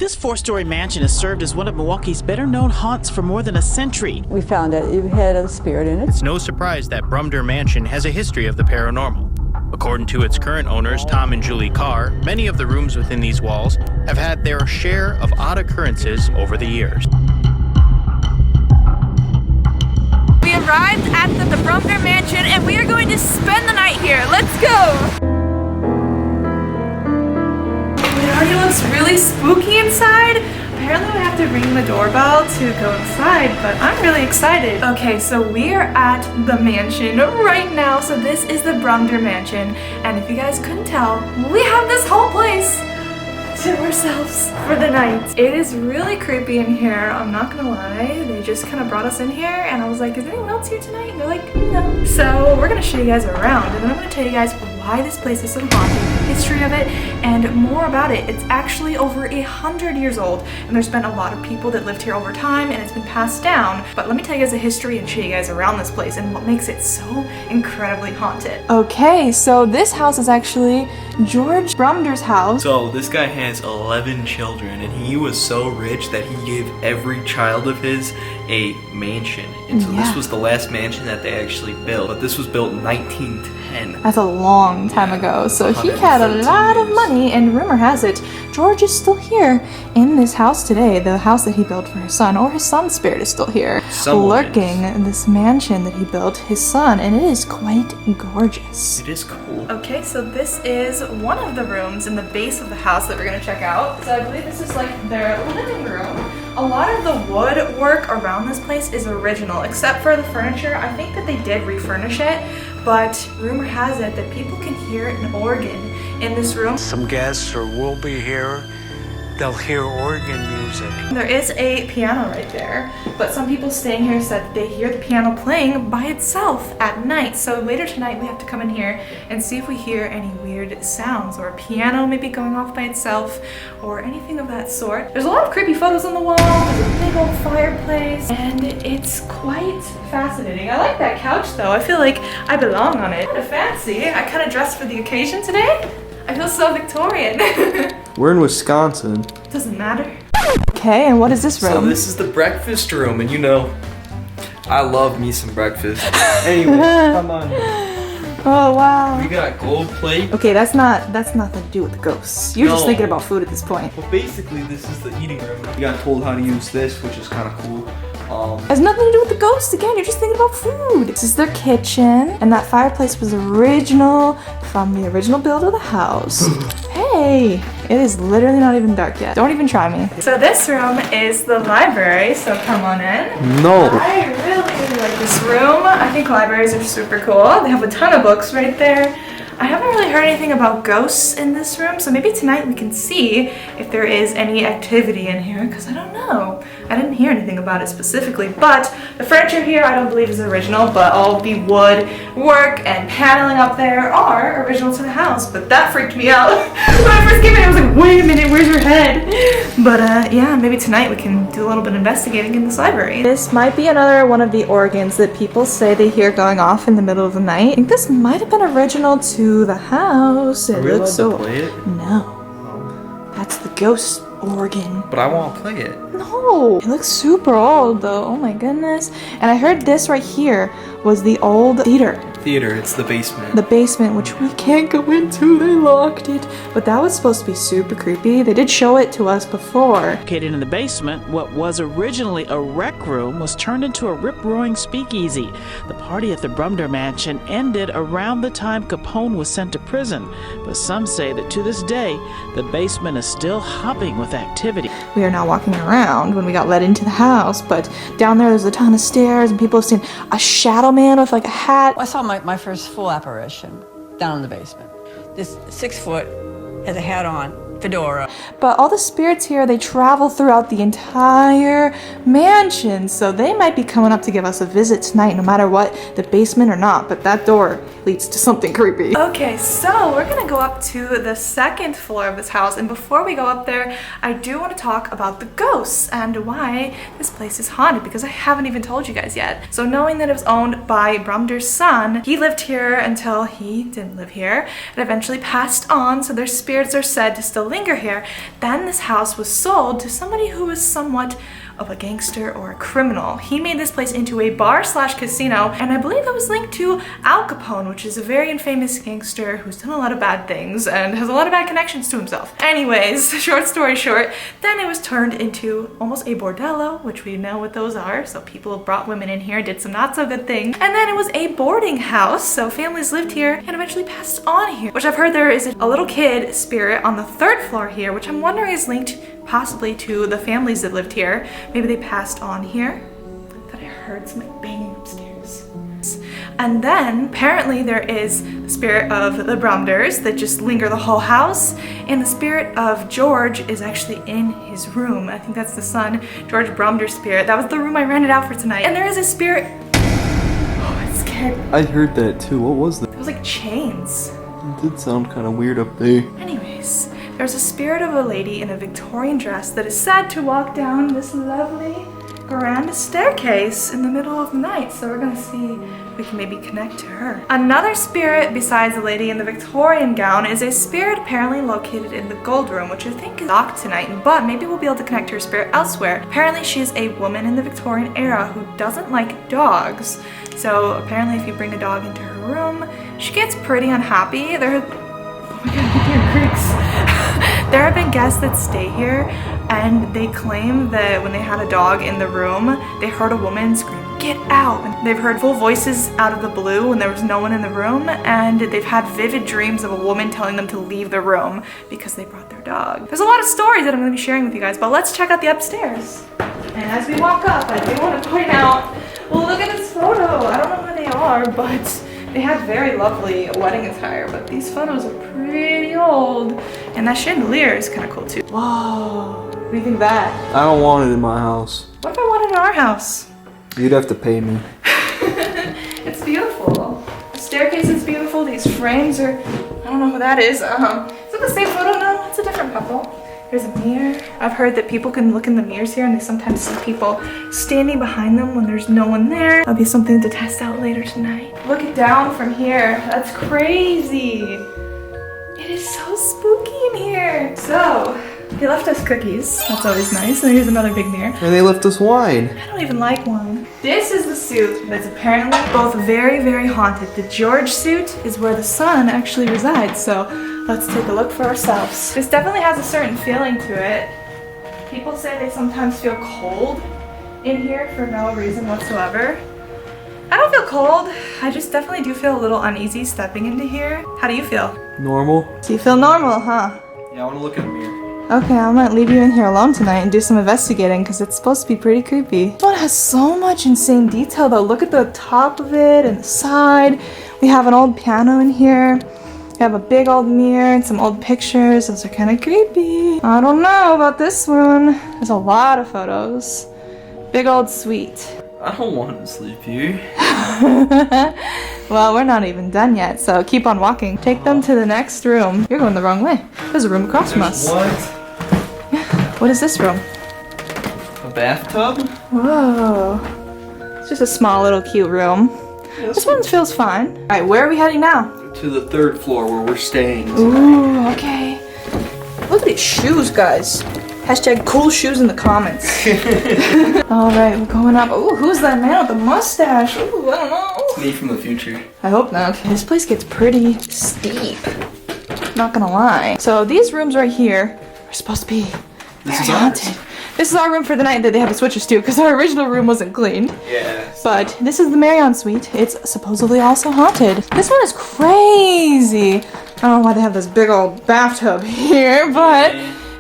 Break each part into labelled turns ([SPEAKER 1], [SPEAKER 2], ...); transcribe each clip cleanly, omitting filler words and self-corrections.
[SPEAKER 1] This four-story mansion has served as one of Milwaukee's better-known haunts for more than a century.
[SPEAKER 2] We found that it had a spirit in it.
[SPEAKER 3] It's no surprise that Brumder Mansion has a history of the paranormal. According to its current owners, Tom and Julie Carr, many of the rooms within these walls have had their share of odd occurrences over the years.
[SPEAKER 4] We arrived at the Brumder Mansion and we are going to spend the night here. Let's go! It already looks really spooky inside. Apparently we have to ring the doorbell to go inside, but I'm really excited. Okay, so we are at the mansion right now. So this is the Brumder Mansion, and if you guys couldn't tell, we have this whole place to ourselves for the night. It is really creepy in here, I'm not gonna lie. They just kind of brought us in here and I was like, is anyone else here tonight? And they're like, no. So we're gonna show you guys around and then I'm gonna tell you guys why this place is so haunted, the history of it, and more about it. It's actually over 100 years old and there's been a lot of people that lived here over time and it's been passed down. But let me tell you guys the history and show you guys around this place and what makes it so incredibly haunted. Okay, so this house is actually George Brumder's house.
[SPEAKER 5] So this guy has 11 children and he was so rich that he gave every child of his a mansion. And so this was the last mansion that they actually built. But this was built in 1910.
[SPEAKER 4] That's a long time ago. So he had a lot of money, and rumor has it, George is still here in this house today. The house that he built for his son, or his son's spirit is still here, lurking in this mansion that he built his son, and it is quite gorgeous.
[SPEAKER 5] It is cool.
[SPEAKER 4] Okay, so this is one of the rooms in the base of the house that we're gonna check out. So I believe this is like their living room. A lot of the woodwork around this place is original, except for the furniture. I think that they did refurnish it, but rumor has it that people can hear an organ in this room.
[SPEAKER 6] Some guests will be here. They'll hear organ music.
[SPEAKER 4] There is a piano right there, but some people staying here said they hear the piano playing by itself at night. So later tonight we have to come in here and see if we hear any weird sounds or a piano maybe going off by itself or anything of that sort. There's a lot of creepy photos on the wall. There's a big old fireplace and it's quite fascinating. I like that couch though. I feel like I belong on it. Kind of fancy. I kind of dressed for the occasion today. I feel so Victorian.
[SPEAKER 5] We're in Wisconsin.
[SPEAKER 4] Doesn't matter. Okay, and what is this room?
[SPEAKER 5] So this is the breakfast room, and you know, I love me some breakfast. Anyway, come on.
[SPEAKER 4] Oh wow.
[SPEAKER 5] We got gold plate.
[SPEAKER 4] Okay, that's nothing to do with the ghosts. You're just thinking about food at this point.
[SPEAKER 5] Well, basically, this is the eating room. We got told how to use this, which is kind of cool.
[SPEAKER 4] Has nothing to do with the ghosts again, you're just thinking about food. This is their kitchen, and that fireplace was original from the original build of the house. Hey, it is literally not even dark yet. Don't even try me. So this room is the library, so come on in.
[SPEAKER 5] No.
[SPEAKER 4] I really like this room. I think libraries are super cool. They have a ton of books right there. I haven't really heard anything about ghosts in this room, so maybe tonight we can see if there is any activity in here, because I don't know. I didn't hear anything about it specifically, but the furniture here I don't believe is original, but all the wood work and paneling up there are original to the house, but that freaked me out. When I first came in, I was like, wait a minute, where's your head? But yeah, maybe tonight we can do a little bit of investigating in this library. This might be another one of the organs that people say they hear going off in the middle of the night. I think this might have been original to the house. It looks so.
[SPEAKER 5] Play it?
[SPEAKER 4] No. That's the ghost organ.
[SPEAKER 5] But I want to play it.
[SPEAKER 4] No. It looks super old though. Oh my goodness. And I heard this right here was the old theater.
[SPEAKER 5] It's the basement.
[SPEAKER 4] The basement, which we can't go into, they locked it. But that was supposed to be super creepy. They did show it to us before.
[SPEAKER 1] Located in the basement, what was originally a rec room was turned into a rip-roaring speakeasy. The party at the Brumder Mansion ended around the time Capone was sent to prison, but some say that to this day, the basement is still hopping with activity.
[SPEAKER 4] We are now walking around when we got let into the house, but down there's a ton of stairs and people have seen a shadow man with like a hat.
[SPEAKER 2] I saw my first full apparition down in the basement. This 6 foot has a hat on, fedora.
[SPEAKER 4] But all the spirits here, they travel throughout the entire mansion, so they might be coming up to give us a visit tonight, no matter what, the basement or not. But that door leads
[SPEAKER 7] leads to something creepy.
[SPEAKER 4] Okay, so we're gonna go up to the second floor of this house, and before we go up there, I do want to talk about the ghosts and why this place is haunted, because I haven't even told you guys yet. So knowing that it was owned by Brumder's son, he lived here until he didn't live here, and eventually passed on, so their spirits are said to still linger here. Then this house was sold to somebody who was somewhat of a gangster or a criminal. He made this place into a bar/casino, and I believe it was linked to Al Capone, which is a very infamous gangster who's done a lot of bad things and has a lot of bad connections to himself. Anyways, short story short, then it was turned into almost a bordello, which we know what those are, so people brought women in here, did some not so good things, and then it was a boarding house, so families lived here and eventually passed on here, which I've heard there is a little kid spirit on the 3rd floor here, which I'm wondering is linked possibly to the families that lived here. Maybe they passed on here. I thought I heard some like banging upstairs. And then apparently there is the spirit of the Brumders that just linger the whole house, and the spirit of George is actually in his room. I think that's the son, George Brumder's spirit. That was the room I rented out for tonight. And there is a spirit. Oh, it scared me.
[SPEAKER 8] I heard that too. What was that?
[SPEAKER 4] It was like chains.
[SPEAKER 8] It did sound kind of weird up there.
[SPEAKER 4] Anyways, there's a spirit of a lady in a Victorian dress that is said to walk down this lovely grand staircase in the middle of the night. So we're gonna see if we can maybe connect to her. Another spirit besides the lady in the Victorian gown is a spirit apparently located in the gold room, which I think is locked tonight, but maybe we'll be able to connect to her spirit elsewhere. Apparently she is a woman in the Victorian era who doesn't like dogs. So apparently if you bring a dog into her room, she gets pretty unhappy. Oh my god, I can hear creaks. There have been guests that stay here, and they claim that when they had a dog in the room, they heard a woman scream, "Get out!" And they've heard full voices out of the blue when there was no one in the room, and they've had vivid dreams of a woman telling them to leave the room because they brought their dog. There's a lot of stories that I'm going to be sharing with you guys, but let's check out the upstairs. And as we walk up, I do want to point out, well, look at this photo. I don't know who they are, but they have very lovely wedding attire, but these photos are pretty old. And that chandelier is kind of cool too. Whoa, what do you think of that?
[SPEAKER 8] I don't want it in my house.
[SPEAKER 4] What if I want it in our house?
[SPEAKER 8] You'd have to pay me.
[SPEAKER 4] It's beautiful. The staircase is beautiful. These frames are, I don't know who that is. Is it the same photo? No, it's a different couple. There's a mirror. I've heard that people can look in the mirrors here and they sometimes see people standing behind them when there's no one there. That'll be something to test out later tonight. Look it down from here. That's crazy. It is so spooky in here. So, they left us cookies. That's always nice. And here's another big mirror.
[SPEAKER 8] And they left us wine.
[SPEAKER 4] I don't even like wine. This is the suit that's apparently both very, very haunted. The George suit is where the son actually resides. So, let's take a look for ourselves. This definitely has a certain feeling to it. People say they sometimes feel cold in here for no reason whatsoever. I don't feel cold. I just definitely do feel a little uneasy stepping into here. How do you feel?
[SPEAKER 8] Normal.
[SPEAKER 4] So you feel normal, huh?
[SPEAKER 5] Yeah, I want to look in the mirror.
[SPEAKER 4] Okay, I might leave you in here alone tonight and do some investigating because it's supposed to be pretty creepy. This one has so much insane detail though. Look at the top of it and the side. We have an old piano in here. We have a big old mirror and some old pictures. Those are kind of creepy. I don't know about this one. There's a lot of photos. Big old suite.
[SPEAKER 5] I don't want to sleep here.
[SPEAKER 4] Well, we're not even done yet, so keep on walking. Take them to the next room. You're going the wrong way. There's a room across from us.
[SPEAKER 5] What?
[SPEAKER 4] What is this room?
[SPEAKER 5] A bathtub?
[SPEAKER 4] Whoa. It's just a small little cute room. This one feels fine. Alright, where are we heading now?
[SPEAKER 5] To the 3rd floor where we're staying tonight.
[SPEAKER 4] Ooh, okay. Look at these shoes, guys. Hashtag cool shoes in the comments. Alright, we're going up. Ooh, who's that man with the mustache? Ooh, I don't know.
[SPEAKER 5] Me from the future.
[SPEAKER 4] I hope not. This place gets pretty steep. Not gonna lie. So these rooms right here are supposed to be
[SPEAKER 5] This is
[SPEAKER 4] very
[SPEAKER 5] ours.
[SPEAKER 4] haunted. This is our room for the night that they have the switches to because our original room wasn't cleaned.
[SPEAKER 5] Yeah.
[SPEAKER 4] But this is the Marion suite. It's supposedly also haunted. This one is crazy. I don't know why they have this big old bathtub here, but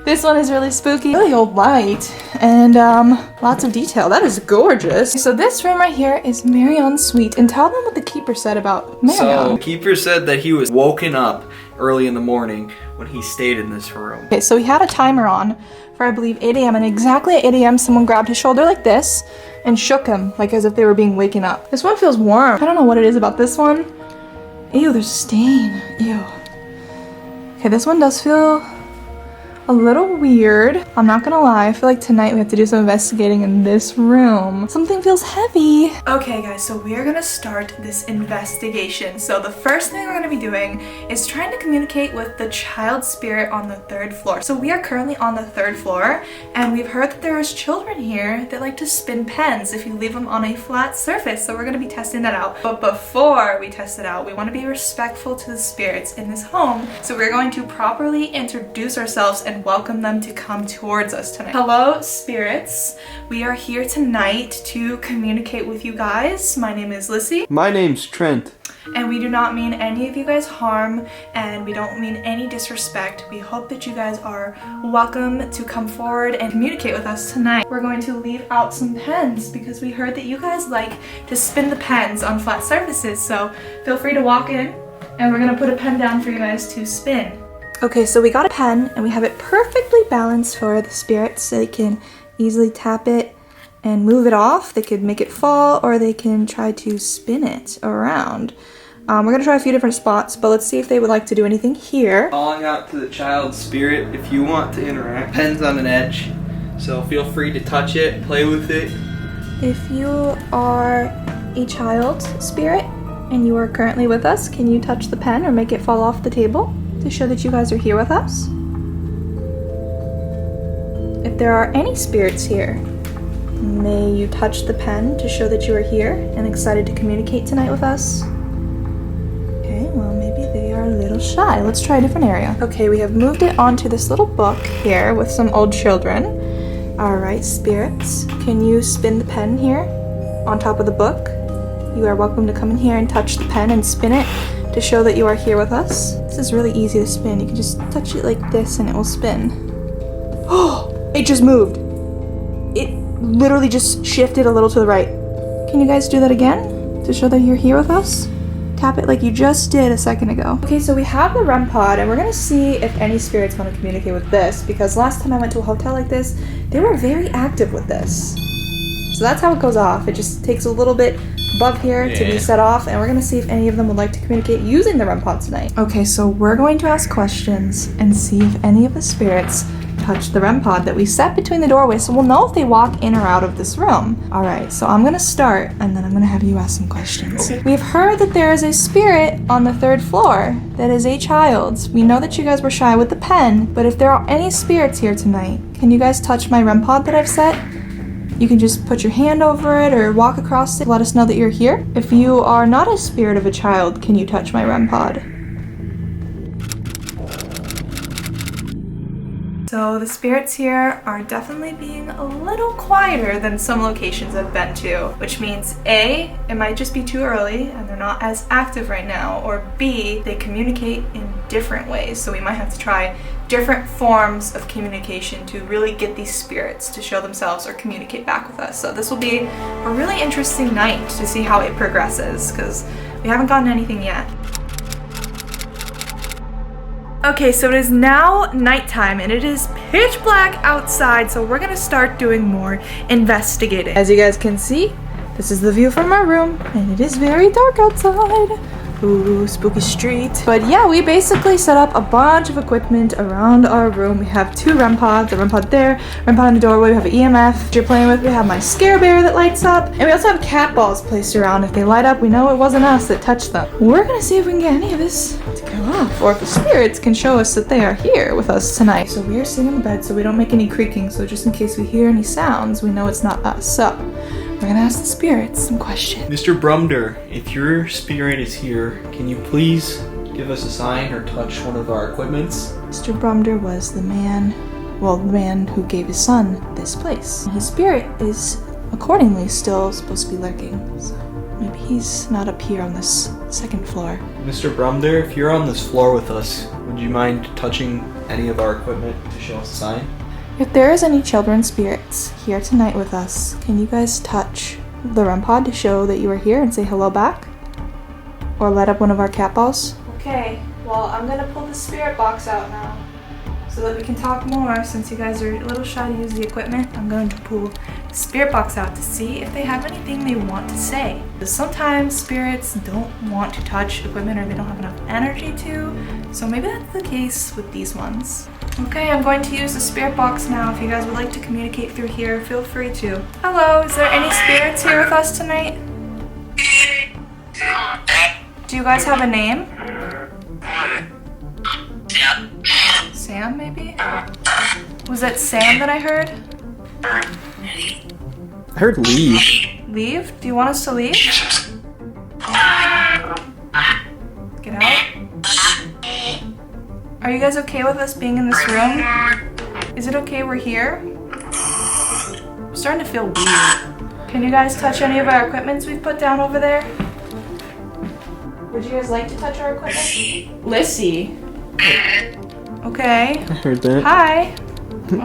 [SPEAKER 4] this one is really spooky. Really old light and lots of detail. That is gorgeous. So this room right here is Marion's suite, and tell them what the keeper said about Marion.
[SPEAKER 5] So, the keeper said that he was woken up early in the morning when he stayed in this room.
[SPEAKER 4] Okay, so he had a timer on for I believe 8 a.m. and exactly at 8 a.m. someone grabbed his shoulder like this and shook him like as if they were being waken up. This one feels warm. I don't know what it is about this one. Ew, there's a stain. Ew. Okay, this one does feel a little weird. I'm not gonna lie, I feel like tonight we have to do some investigating in this room. Something feels heavy. Okay guys, so we are gonna start this investigation. So the first thing we're gonna be doing is trying to communicate with the child spirit on the 3rd floor. So we are currently on the 3rd floor, and we've heard that there is children here that like to spin pens if you leave them on a flat surface. So we're gonna be testing that out. But before we test it out, we wanna be respectful to the spirits in this home. So we're going to properly introduce ourselves and welcome them to come towards us tonight. Hello, spirits. We are here tonight to communicate with you guys. My name is Lyssy.
[SPEAKER 8] My name's Trent.
[SPEAKER 4] And we do not mean any of you guys harm, and we don't mean any disrespect. We hope that you guys are welcome to come forward and communicate with us tonight. We're going to leave out some pens because we heard that you guys like to spin the pens on flat surfaces. So feel free to walk in, and we're gonna put a pen down for you guys to spin. Okay, so we got a pen and we have it perfectly balanced for the spirits so they can easily tap it and move it off. They could make it fall, or they can try to spin it around. We're gonna try a few different spots, but let's see if they would like to do anything here.
[SPEAKER 5] Calling out to the child spirit if you want to interact. Pen's on an edge, so feel free to touch it, play with it.
[SPEAKER 4] If you are a child spirit and you are currently with us, can you touch the pen or make it fall off the table to show that you guys are here with us? If there are any spirits here, may you touch the pen to show that you are here and excited to communicate tonight with us? Okay, well maybe they are a little shy. Let's try a different area. Okay, we have moved it onto this little book here with some old children. Alright, spirits, can you spin the pen here on top of the book? You are welcome to come in here and touch the pen and spin it to show that you are here with us. This is really easy to spin. You can just touch it like this and it will spin. Oh, it just moved. It literally just shifted a little to the right. Can you guys do that again to show that you're here with us? Tap it like you just did a second ago. Okay, so we have the REM pod, and we're gonna see if any spirits want to communicate with this, because last time I went to a hotel like this, they were very active with this. So that's how it goes off. It just takes a little bit above here to be set off, and we're gonna see if any of them would like to communicate using the REM pod tonight. Okay, so we're going to ask questions and see if any of the spirits touch the REM pod that we set between the doorways, so we'll know if they walk in or out of this room. Alright, so I'm gonna start, and then I'm gonna have you ask some questions. We've heard that there is a spirit on the 3rd floor that is a child. We know that you guys were shy with the pen, but if there are any spirits here tonight, can you guys touch my REM pod that I've set? You can just put your hand over it or walk across it, let us know that you're here. If you are not a spirit of a child, can you touch my REM pod? So the spirits here are definitely being a little quieter than some locations I've been to, which means A, it might just be too early and they're not as active right now, or B, they communicate in different ways, so we might have to try different forms of communication to really get these spirits to show themselves or communicate back with us. So this will be a really interesting night to see how it progresses, because we haven't gotten anything yet. Okay, so it is now nighttime and it is pitch black outside, so we're gonna start doing more investigating. As you guys can see, this is the view from our room, and it is very dark outside. Ooh, spooky street. But yeah, we basically set up a bunch of equipment around our room. We have 2 REM pods, a REM pod there, REM pod in the doorway, we have an EMF that you're playing with, we have my scare bear that lights up, and we also have cat balls placed around. If they light up, we know it wasn't us that touched them. We're gonna see if we can get any of this to go off, or if the spirits can show us that they are here with us tonight. So we are sitting in the bed so we don't make any creaking, so just in case we hear any sounds, we know it's not us. So we're gonna ask the spirits some questions.
[SPEAKER 5] Mr. Brumder, if your spirit is here, can you please give us a sign or touch one of our equipments?
[SPEAKER 4] Mr. Brumder was the man who gave his son this place. His spirit is accordingly still supposed to be lurking, so maybe he's not up here on this 2nd floor.
[SPEAKER 5] Mr. Brumder, if you're on this floor with us, would you mind touching any of our equipment to show us a sign?
[SPEAKER 4] If there is any children spirits here tonight with us, can you guys touch the REM pod to show that you are here and say hello back? Or light up one of our cat balls? Okay, well I'm gonna pull the spirit box out now. So that we can talk more, since you guys are a little shy to use the equipment, I'm going to pull the spirit box out to see if they have anything they want to say. Sometimes spirits don't want to touch equipment or they don't have enough energy to, so maybe that's the case with these ones. Okay, I'm going to use the spirit box now. If you guys would like to communicate through here, feel free to. Hello, is there any spirits here with us tonight? Do you guys have a name? Sam, maybe? Was it Sam that I heard?
[SPEAKER 8] I heard leave.
[SPEAKER 4] Leave? Do you want us to leave? Get out? Are you guys okay with us being in this room? Is it okay we're here? I'm starting to feel weird. Can you guys touch any of our equipment we've put down over there? Would you guys like to touch our equipment? Lyssy. Okay.
[SPEAKER 8] I heard that.
[SPEAKER 4] Hi.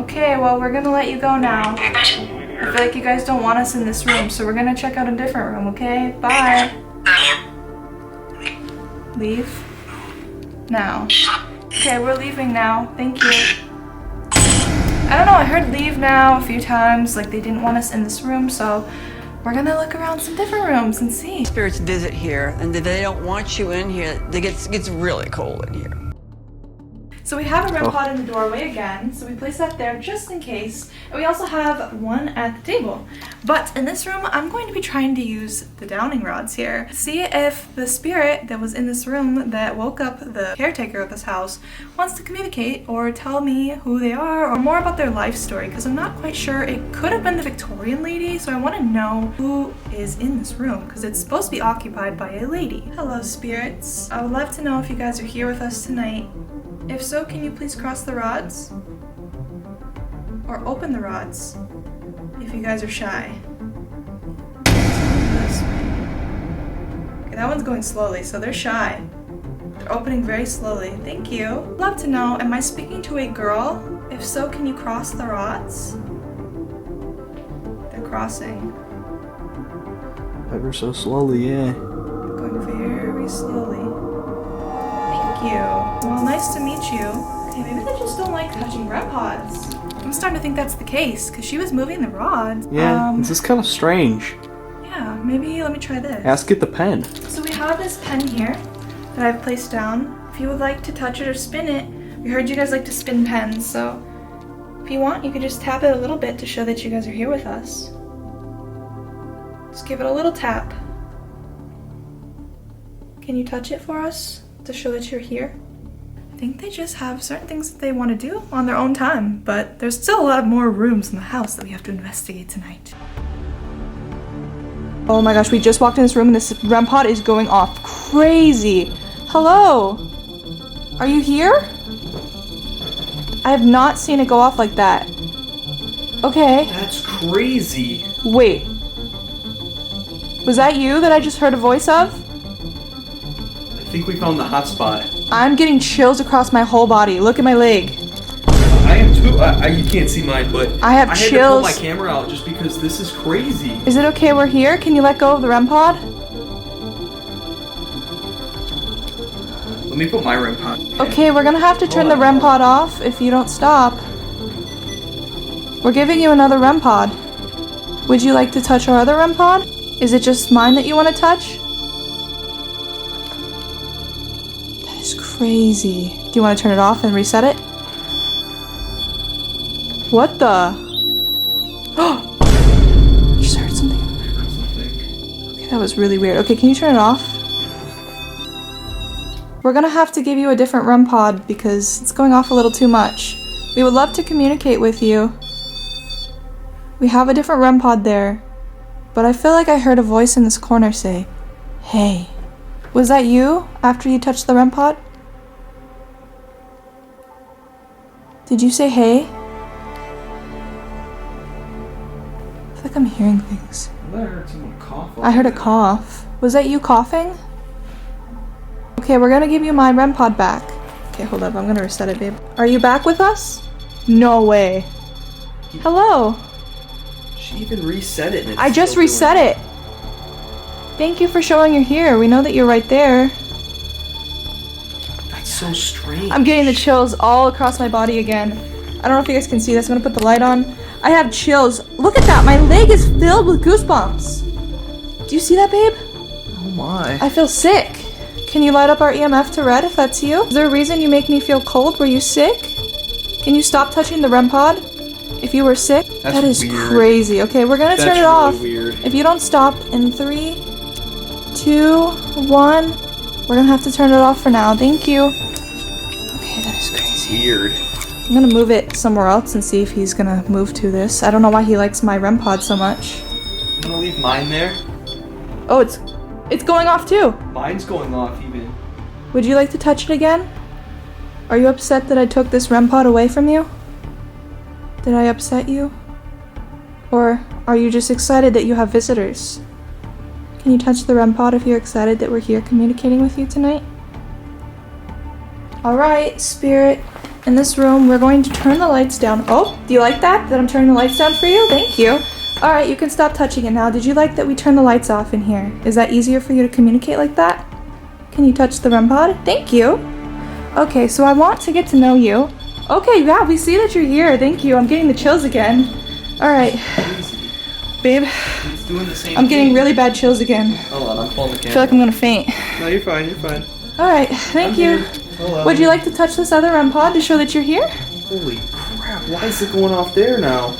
[SPEAKER 4] Okay, well, we're gonna let you go now. I feel like you guys don't want us in this room, so we're gonna check out a different room, okay? Bye. Leave. Now. Okay, we're leaving now. Thank you. I don't know, I heard leave now a few times, like they didn't want us in this room, so we're gonna look around some different rooms and see.
[SPEAKER 2] Spirits visit here, and if they don't want you in here, it gets really cold in here.
[SPEAKER 4] So we have a REM pod in the doorway again, so we place that there just in case. And we also have one at the table. But in this room, I'm going to be trying to use the downing rods here. See if the spirit that was in this room that woke up the caretaker of this house wants to communicate or tell me who they are or more about their life story, because I'm not quite sure. It could have been the Victorian lady, so I want to know who is in this room, because it's supposed to be occupied by a lady. Hello, spirits. I would love to know if you guys are here with us tonight. If so, can you please cross the rods? Or open the rods, if you guys are shy. This way. Okay, that one's going slowly, so they're shy. They're opening very slowly. Thank you. Love to know, am I speaking to a girl? If so, can you cross the rods? They're crossing.
[SPEAKER 8] Ever so slowly, yeah.
[SPEAKER 4] Going very slowly. Thank you. Well, nice to meet you. Okay, maybe they just don't like touching REM pods. I'm starting to think that's the case, because she was moving the rod.
[SPEAKER 8] Yeah, this is kind of strange.
[SPEAKER 4] Yeah, maybe let me try this.
[SPEAKER 8] Ask it the pen.
[SPEAKER 4] So we have this pen here that I've placed down. If you would like to touch it or spin it, we heard you guys like to spin pens, so if you want, you could just tap it a little bit to show that you guys are here with us. Just give it a little tap. Can you touch it for us to show that you're here? I think they just have certain things that they want to do on their own time, but there's still a lot more rooms in the house that we have to investigate tonight. Oh my gosh, we just walked in this room and this REM pod is going off crazy. Hello? Are you here? I have not seen it go off like that. Okay.
[SPEAKER 5] That's crazy.
[SPEAKER 4] Wait. Was that you that I just heard a voice of?
[SPEAKER 5] I think we found the hot spot.
[SPEAKER 4] I'm getting chills across my whole body. Look at my leg.
[SPEAKER 5] I am too. You can't see mine, but
[SPEAKER 4] I have
[SPEAKER 5] had
[SPEAKER 4] chills.
[SPEAKER 5] to pull my camera out just because this is crazy.
[SPEAKER 4] Is it okay we're here? Can you let go of the REM pod?
[SPEAKER 5] Let me put my REM pod.
[SPEAKER 4] Okay, we're gonna have to turn the REM pod off if you don't stop. We're giving you another REM pod. Would you like to touch our other REM pod? Is it just mine that you want to touch? That is crazy. Do you want to turn it off and reset it? What the? You just heard something. Okay, that was really weird. Okay, can you turn it off? We're gonna have to give you a different REM pod because it's going off a little too much. We would love to communicate with you. We have a different REM pod there, but I feel like I heard a voice in this corner say, "Hey." Was that you after you touched the REM pod? Did you say hey? I feel like I'm hearing things.
[SPEAKER 5] I heard someone cough.
[SPEAKER 4] I heard a cough. Was that you coughing? Okay, we're gonna give you my REM pod back. Okay, hold up. I'm gonna reset it, babe. Are you back with us? No way. Hello.
[SPEAKER 5] She even reset it. And it's
[SPEAKER 4] I just
[SPEAKER 5] still
[SPEAKER 4] reset
[SPEAKER 5] doing
[SPEAKER 4] it. Thank you for showing you're here. We know that you're right there.
[SPEAKER 5] That's so strange.
[SPEAKER 4] I'm getting the chills all across my body again. I don't know if you guys can see this. I'm gonna put the light on. I have chills. Look at that. My leg is filled with goosebumps. Do you see that, babe?
[SPEAKER 8] Oh my.
[SPEAKER 4] I feel sick. Can you light up our EMF to red if that's you? Is there a reason you make me feel cold? Were you sick? Can you stop touching the REM pod if you were sick?
[SPEAKER 8] That's
[SPEAKER 4] that is
[SPEAKER 8] weird.
[SPEAKER 4] Crazy. Okay, we're gonna turn
[SPEAKER 8] That's
[SPEAKER 4] it
[SPEAKER 8] really
[SPEAKER 4] off.
[SPEAKER 8] weird.
[SPEAKER 4] If you don't stop in 3, 2, 1, we're gonna have to turn it off for now. Thank you. Okay, that is crazy.
[SPEAKER 8] Weird.
[SPEAKER 4] I'm gonna move it somewhere else and see if he's gonna move to this. I don't know why he likes my REM pod so much.
[SPEAKER 5] I'm gonna leave mine there.
[SPEAKER 4] Oh, it's going off too.
[SPEAKER 5] Mine's going off even.
[SPEAKER 4] Would you like to touch it again? Are you upset that I took this REM pod away from you? Did I upset you? Or are you just excited that you have visitors? Can you touch the REM pod if you're excited that we're here communicating with you tonight? Alright, spirit. In this room, we're going to turn the lights down. Oh, do you like that? That I'm turning the lights down for you? Thank you. Alright, you can stop touching it now. Did you like that we turn the lights off in here? Is that easier for you to communicate like that? Can you touch the REM pod? Thank you. Okay, so I want to get to know you. Okay, yeah, we see that you're here. Thank you. I'm getting the chills again. Alright. Babe,
[SPEAKER 5] It's doing the same
[SPEAKER 4] I'm getting
[SPEAKER 5] thing.
[SPEAKER 4] really bad chills again.
[SPEAKER 5] Hold on, I'm pulling the
[SPEAKER 4] I feel
[SPEAKER 5] camera.
[SPEAKER 4] like I'm gonna faint.
[SPEAKER 5] No, you're fine, you're fine.
[SPEAKER 4] Alright, thank you.
[SPEAKER 5] Hello.
[SPEAKER 4] Would you like to touch this other REM pod to show that you're here?
[SPEAKER 5] Holy crap, why is it going off there now?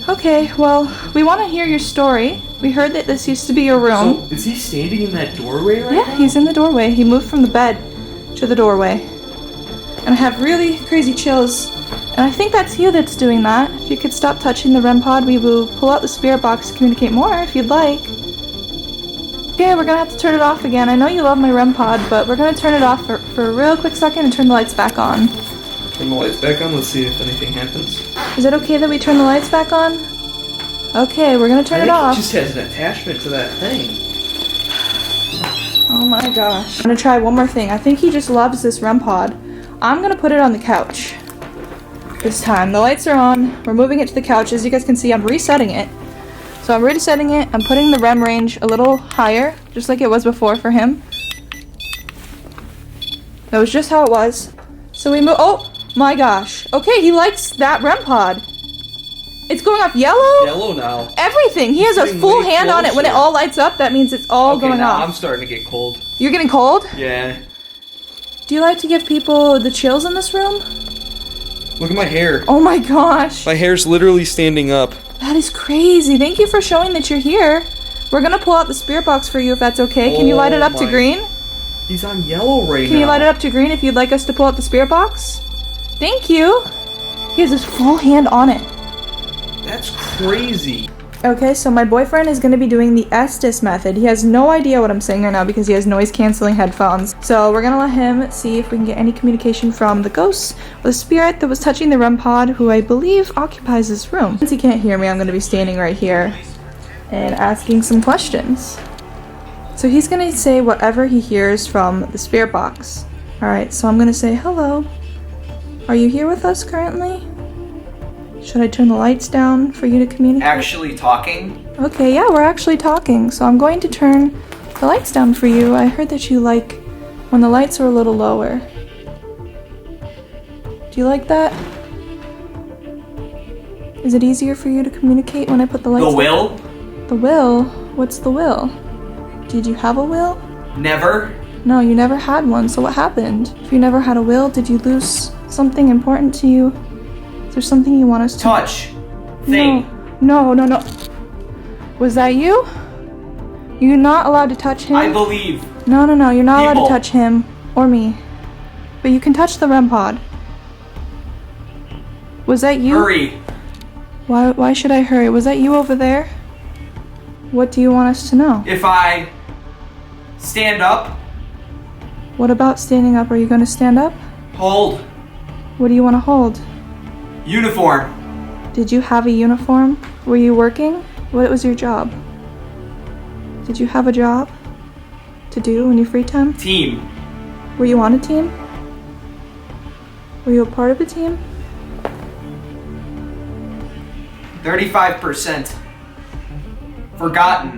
[SPEAKER 4] Okay, well, we want to hear your story. We heard that this used to be your room.
[SPEAKER 5] So, is he standing in that doorway right
[SPEAKER 4] Yeah,
[SPEAKER 5] now?
[SPEAKER 4] he's in the doorway. He moved from the bed to the doorway. And I have really crazy chills. And I think that's you that's doing that. If you could stop touching the REM pod, we will pull out the spirit box to communicate more if you'd like. Okay, we're gonna have to turn it off again. I know you love my REM pod, but we're gonna turn it off for a real quick second and turn the lights back on.
[SPEAKER 5] Turn the lights back on, let's see if anything happens.
[SPEAKER 4] Is it okay that we turn the lights back on? Okay, we're gonna turn it off.
[SPEAKER 5] It just has an attachment to that thing.
[SPEAKER 4] Oh my gosh. I'm gonna try one more thing. I think he just loves this REM pod. I'm gonna put it on the couch. This time. The lights are on. We're moving it to the couch. As you guys can see, I'm resetting it. So I'm resetting it. I'm putting the REM range a little higher, just like it was before for him. That was just how it was. So we move. Oh my gosh. Okay, he likes that REM pod. It's going off yellow?
[SPEAKER 5] Yellow now.
[SPEAKER 4] Everything. He has a
[SPEAKER 5] getting
[SPEAKER 4] full
[SPEAKER 5] way
[SPEAKER 4] hand on it. When it
[SPEAKER 5] closer.
[SPEAKER 4] all lights up, that means it's all
[SPEAKER 5] Okay,
[SPEAKER 4] going
[SPEAKER 5] now
[SPEAKER 4] off.
[SPEAKER 5] I'm starting to get cold.
[SPEAKER 4] You're getting cold?
[SPEAKER 5] Yeah.
[SPEAKER 4] Do you like to give people the chills in this room?
[SPEAKER 5] Look at my hair.
[SPEAKER 4] Oh my gosh.
[SPEAKER 5] My hair's literally standing up.
[SPEAKER 4] That is crazy. Thank you for showing that you're here. We're gonna pull out the spirit box for you if that's okay. Can you light it up to
[SPEAKER 5] my-
[SPEAKER 4] green?
[SPEAKER 5] He's on yellow right now.
[SPEAKER 4] Can you light it up to green if you'd like us to pull out the spirit box? Thank you. He has his full hand on it.
[SPEAKER 5] That's crazy.
[SPEAKER 4] Okay, so my boyfriend is going to be doing the Estes method. He has no idea what I'm saying right now because he has noise-canceling headphones. So we're going to let him see if we can get any communication from the ghost or the spirit that was touching the REM pod, who I believe occupies this room. Since he can't hear me, I'm going to be standing right here and asking some questions. So he's going to say whatever he hears from the spirit box. Alright, so I'm going to say, hello. Are you here with us currently? Should I turn the lights down for you to communicate?
[SPEAKER 5] Actually talking?
[SPEAKER 4] Okay, yeah, we're actually talking, so I'm going to turn the lights down for you. I heard that you like when the lights are a little lower. Do you like that? Is it easier for you to communicate when I put the lights
[SPEAKER 5] The will?
[SPEAKER 4] The will? What's the will? Did you have a will?
[SPEAKER 5] Never.
[SPEAKER 4] No, you never had one, so what happened? If you never had a will, did you lose something important to you? Is there something you want us to...
[SPEAKER 5] Touch. Thing.
[SPEAKER 4] No. Was that you? You're not allowed to touch him.
[SPEAKER 5] I believe.
[SPEAKER 4] No, you're not allowed
[SPEAKER 5] People.
[SPEAKER 4] to touch him or me. But you can touch the REM pod. Was that you?
[SPEAKER 5] Hurry.
[SPEAKER 4] Why should I hurry? Was that you over there? What do you want us to know?
[SPEAKER 5] If I stand up,
[SPEAKER 4] What about standing up? Are you going to stand up?
[SPEAKER 5] hold,
[SPEAKER 4] What do you want to hold?
[SPEAKER 5] uniform,
[SPEAKER 4] Did you have a uniform? Were you working? What was your job? Did you have a job to do in your free time?
[SPEAKER 5] team,
[SPEAKER 4] Were you on a team? Were you a part of a team?
[SPEAKER 5] 35%. Forgotten.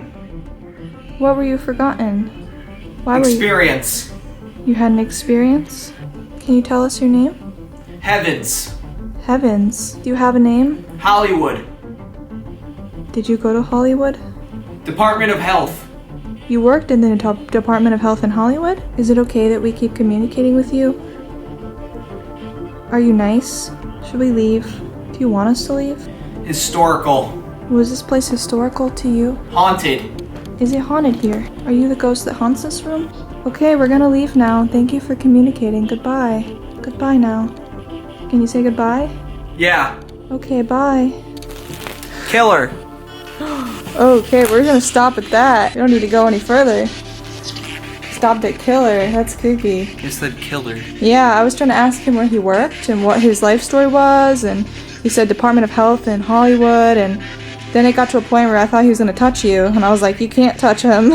[SPEAKER 4] What were you forgotten? Why were you?
[SPEAKER 5] Experience.
[SPEAKER 4] You had an experience? Can you tell us your name?
[SPEAKER 5] Heavens.
[SPEAKER 4] Heavens. Do you have a name?
[SPEAKER 5] Hollywood.
[SPEAKER 4] Did you go to Hollywood?
[SPEAKER 5] Department of Health.
[SPEAKER 4] You worked in the Department of Health in Hollywood? Is it okay that we keep communicating with you? Are you nice? Should we leave? Do you want us to leave?
[SPEAKER 5] Historical.
[SPEAKER 4] Was this place historical to you?
[SPEAKER 5] Haunted.
[SPEAKER 4] Is it haunted here? Are you the ghost that haunts this room? Okay, we're gonna leave now. Thank you for communicating. Goodbye. Goodbye now. Can you say goodbye?
[SPEAKER 5] Yeah.
[SPEAKER 4] Okay, bye.
[SPEAKER 5] Killer.
[SPEAKER 4] Okay, we're gonna stop at that. We don't need to go any further. Stopped at killer. That's creepy.
[SPEAKER 5] You said killer.
[SPEAKER 4] Yeah, I was trying to ask him where he worked and what his life story was, and he said Department of Health in Hollywood, and then it got to a point where I thought he was gonna touch you, and I was like, you can't touch him.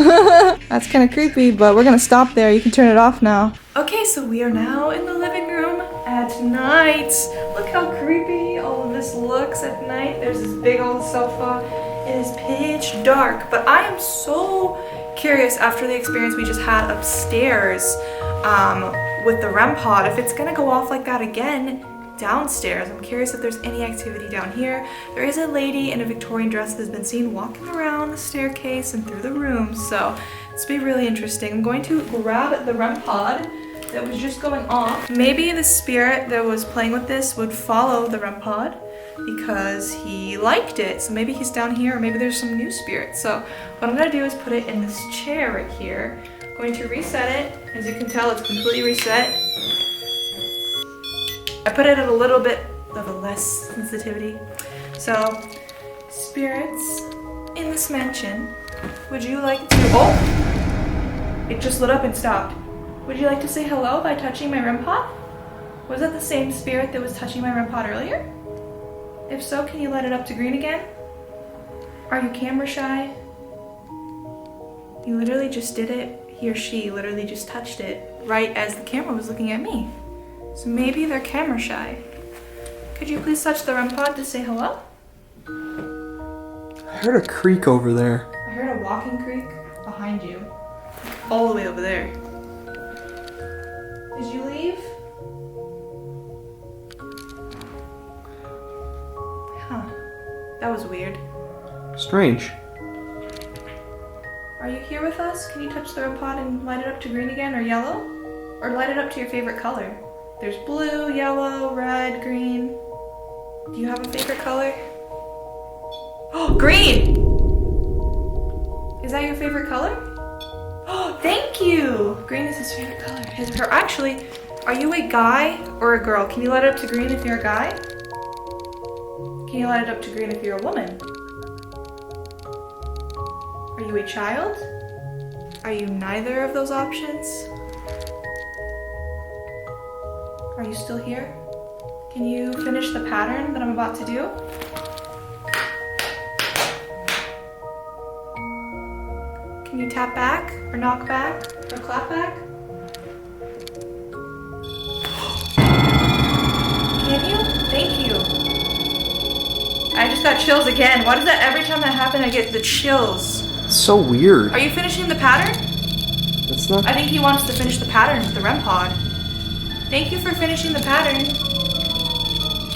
[SPEAKER 4] That's kind of creepy, but we're gonna stop there. You can turn it off now. Okay, so we are now in the living room at night. Look how creepy all of this looks at night. There's this big old sofa. It is pitch dark, but I am so curious after the experience we just had upstairs with the REM pod, if it's gonna go off like that again downstairs. I'm curious if there's any activity down here. There is a lady in a Victorian dress that has been seen walking around the staircase and through the room, so this will be really interesting. I'm going to grab the REM pod that was just going off. Maybe the spirit that was playing with this would follow the REM pod because he liked it. So maybe he's down here, or maybe there's some new spirit. So what I'm gonna do is put it in this chair right here. I'm going to reset it. As you can tell, it's completely reset. I put it at a little bit of a less sensitivity. So, spirits in this mansion, would you like to, oh! It just lit up and stopped. Would you like to say hello by touching my REM pod? Was that the same spirit that was touching my REM pod earlier? If so, can you light it up to green again? Are you camera shy? You literally just did it. He or she literally just touched it right as the camera was looking at me. So maybe they're camera shy. Could you please touch the REM pod to say hello?
[SPEAKER 8] I heard a creak over there.
[SPEAKER 4] I heard a walking creak behind you. All the way over there. Did you leave? Huh. That was weird.
[SPEAKER 8] Strange.
[SPEAKER 4] Are you here with us? Can you touch the REM pod and light it up to green again, or yellow? Or light it up to your favorite color. There's blue, yellow, red, green. Do you have a favorite color? Oh, green! Is that your favorite color? Oh, thank you! Green is his favorite color. Actually, are you a guy or a girl? Can you light it up to green if you're a guy? Can you light it up to green if you're a woman? Are you a child? Are you neither of those options? Are you still here? Can you finish the pattern that I'm about to do? Can you tap back, or knock back, or clap back? Can you? Thank you. I just got chills again. Why does that every time that happens I get the chills?
[SPEAKER 8] It's so weird.
[SPEAKER 4] Are you finishing the pattern?
[SPEAKER 8] It's not.
[SPEAKER 4] I think he wants to finish the pattern with the REM pod. Thank you for finishing the pattern.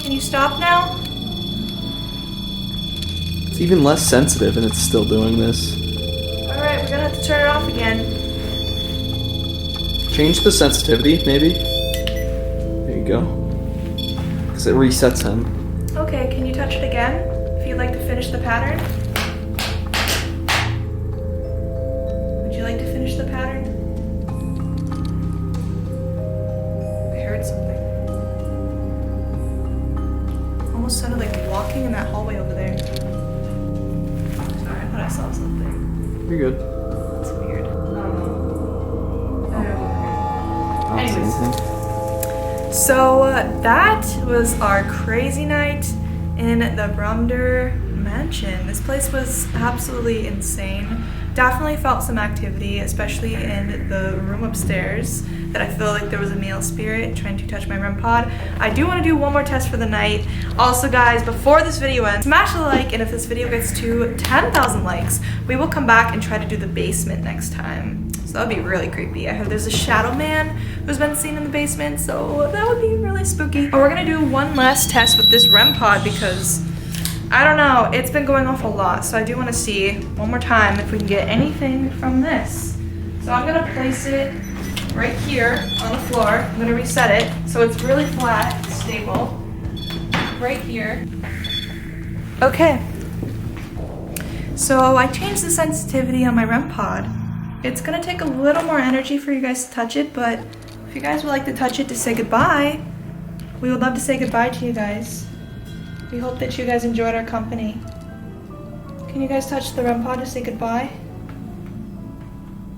[SPEAKER 4] Can you stop now?
[SPEAKER 8] It's even less sensitive and it's still doing this.
[SPEAKER 4] Alright, we're gonna have to turn it off again.
[SPEAKER 8] Change the sensitivity, maybe? There you go. Because it resets him.
[SPEAKER 4] Okay, can you touch it again? If you'd like to finish the pattern? Would you like to finish the pattern? I heard something. Almost sounded like walking in that hallway over there. Sorry, I thought I saw something.
[SPEAKER 8] You're good.
[SPEAKER 4] That's weird. I don't know.
[SPEAKER 8] I don't see
[SPEAKER 4] Anyways.
[SPEAKER 8] anything.
[SPEAKER 4] So that was our crazy night in the Brumder Mansion. This place was absolutely insane. Definitely felt some activity, especially in the room upstairs, that I feel like there was a male spirit trying to touch my REM pod. I do want to do one more test for the night. Also guys, before this video ends, smash the like, and if this video gets to 10,000 likes, we will come back and try to do the basement next time. So that would be really creepy. I heard there's a shadow man who's been seen in the basement, so that would be really spooky. But we're gonna do one last test with this REM pod because I don't know, it's been going off a lot, so I do want to see one more time if we can get anything from this. So I'm gonna place it right here on the floor. I'm gonna reset it so it's really flat, stable. Right here. Okay. So I changed the sensitivity on my REM pod. It's gonna take a little more energy for you guys to touch it, but if you guys would like to touch it to say goodbye, we would love to say goodbye to you guys. We hope that you guys enjoyed our company. Can you guys touch the REM pod to say goodbye?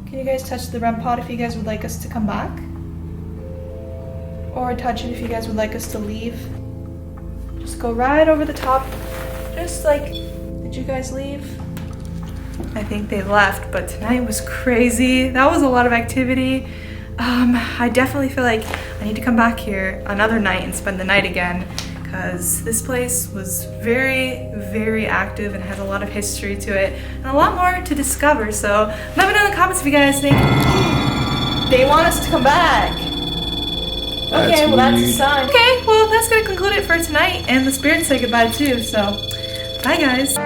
[SPEAKER 4] Can you guys touch the REM pod if you guys would like us to come back? Or touch it if you guys would like us to leave? Just go right over the top. Just like, did you guys leave? I think they left, but tonight was crazy. That was a lot of activity. I definitely feel like I need to come back here another night and spend the night again, because this place was very, very active and has a lot of history to it and a lot more to discover. So let me know in the comments if you guys think they want us to come back. Okay, well that's a sign. Okay, well that's gonna conclude it for tonight, and the spirits say goodbye too, so bye guys.